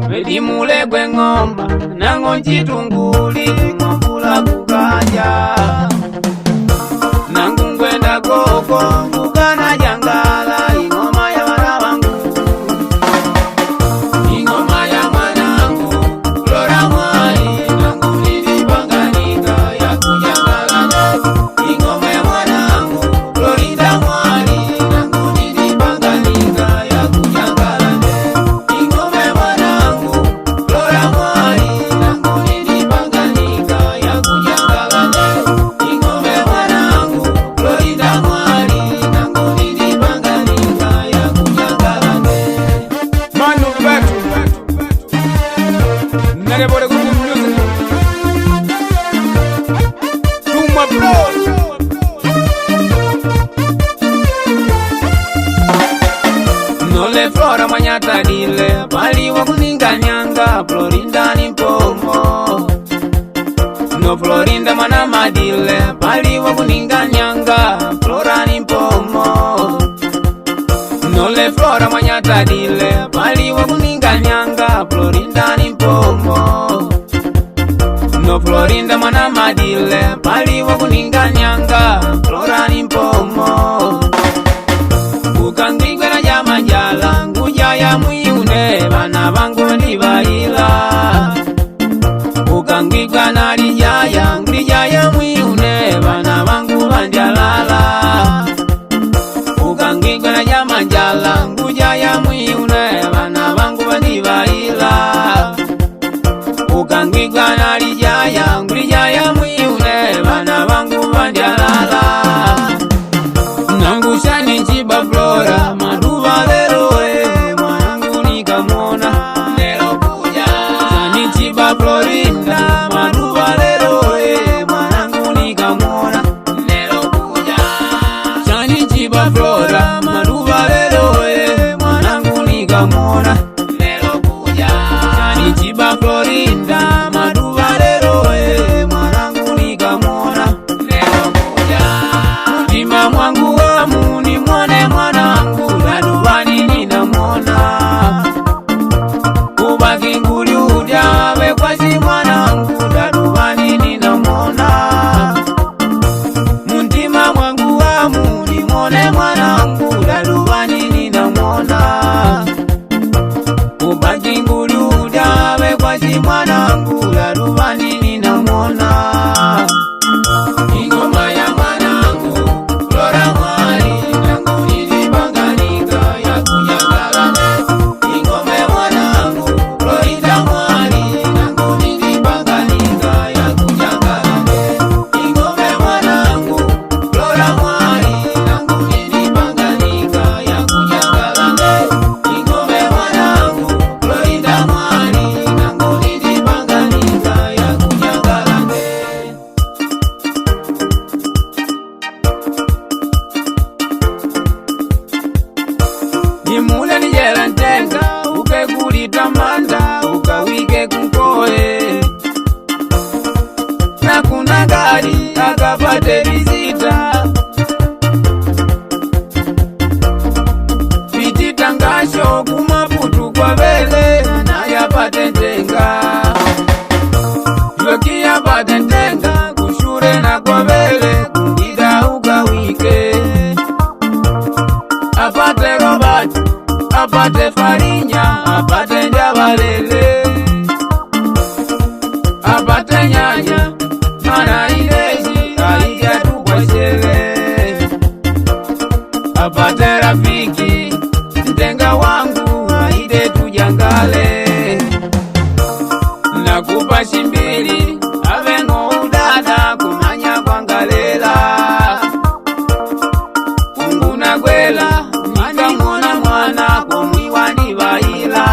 Wedimule kwe ng'omba nango nchitunguli ng'ombula kukaja nangu ngwenda koko kukana jangala ingoma ya wana wangu ingoma ya mwanangu Flora mwali nangu nilipanganika ya kujangala ingoma ya mwanangu Florinda mwali nangu nilipanganika ya kujangala ingoma ya mwanangu Flora mwali nangu nilipanganika ya kujangala ingoma ya mwanangu Florinda mwali nangu nilipanganika ya kujangala manu batu narebore kuku music Tuma bro Nole Flora manyata dile pali wakuninga nyanga Florinda ni mpomo No Florinda mana madile pali wakuninga nyanga Flora ni mpomo Nole Flora manyata dile pali wakuninga nyanga Florinda ni mpomo No Florinda mana madile pali wakuninga nyanga Flora ni mpomo Ukangigwe na jama njala nguja ya mwiune bana bangu ndibaila Ukangigwa na lijaya ngulija ya mwiune bana bangu bandyalala Ukangigwa na jama njala nguja ya mwiune bana bangu bandibaila Ukangigwa na lijaya ngulija ya mwiune bana bangu bandyalala Nangushani nchiba Flora maduva lero mwanangu nikamona lero kuja Shani nchiba Florinda maduva lero mwanangu nikamona lero kuja Shani nchiba Flora maduva lero mwanangu nikamona lero kuja Shani nchiba Florinda maduva lero mwanangu nikamona lero kuja Mutima mwangu ni mwone mwanangu daduvani ninamona Kubaki nguli ujawe kwa si mwanangu daduvani ninamona Muntima mwangu ni mwone mwanangu daduvani ninamona Kubaki nguli ujawe kwa si mwanangu daduvani ninamona Ingoma ya mwanangu Flora mwali nangu nilipanganika ya kujangala Ingoma ya mwanangu Florinda mwali nangu nilipanganika ya kujangala Ingoma ya mwanangu Flora mwali nangu nilipanganika ya kujangala Ingoma ya mwanangu Florinda mwali nangu nilipanganika ya kujangala Nimule nijela ntenga ukekulita manda ukawike kunkoe Na kuna gari akapate vizita Vititangasho kumaputu kwa vele na yapate ntenga Yoki yapate ntenga kushure na kwa vele kungida ukawike Apate Robert, apate Farinya, apate Njabalele Apate Nyanya, mana ileji, aija tukwashele Apate Rafiki, ntenga wangu, aide tujangale Nakupa shimbili, avengo udada, kumanya kwangalela Kunguna gwela nikamona mwana komwiwani baila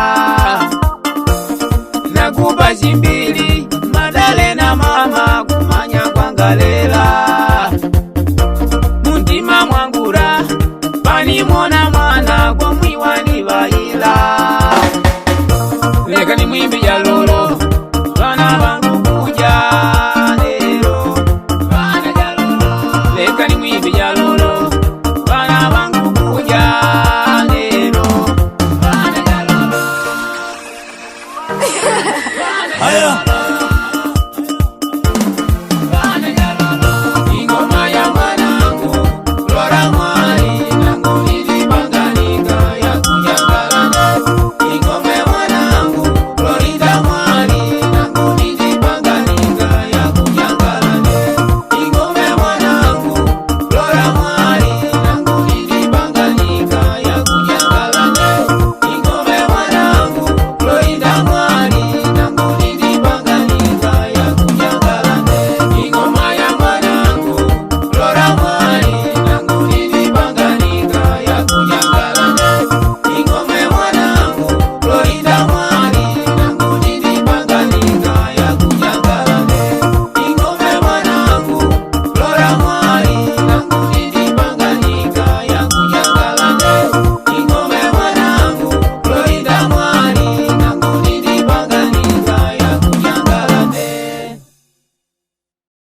Nakupa shimbili madale na mama kumanya kwangalela Muntima mwangura pani mona mwana komwiwani baila Leka ni mwimbi ya lolo bana bangu kuja lero bana ya lolo Leka ni mwimbi ya lolo bana bangu kuja lero bana ya lolo haya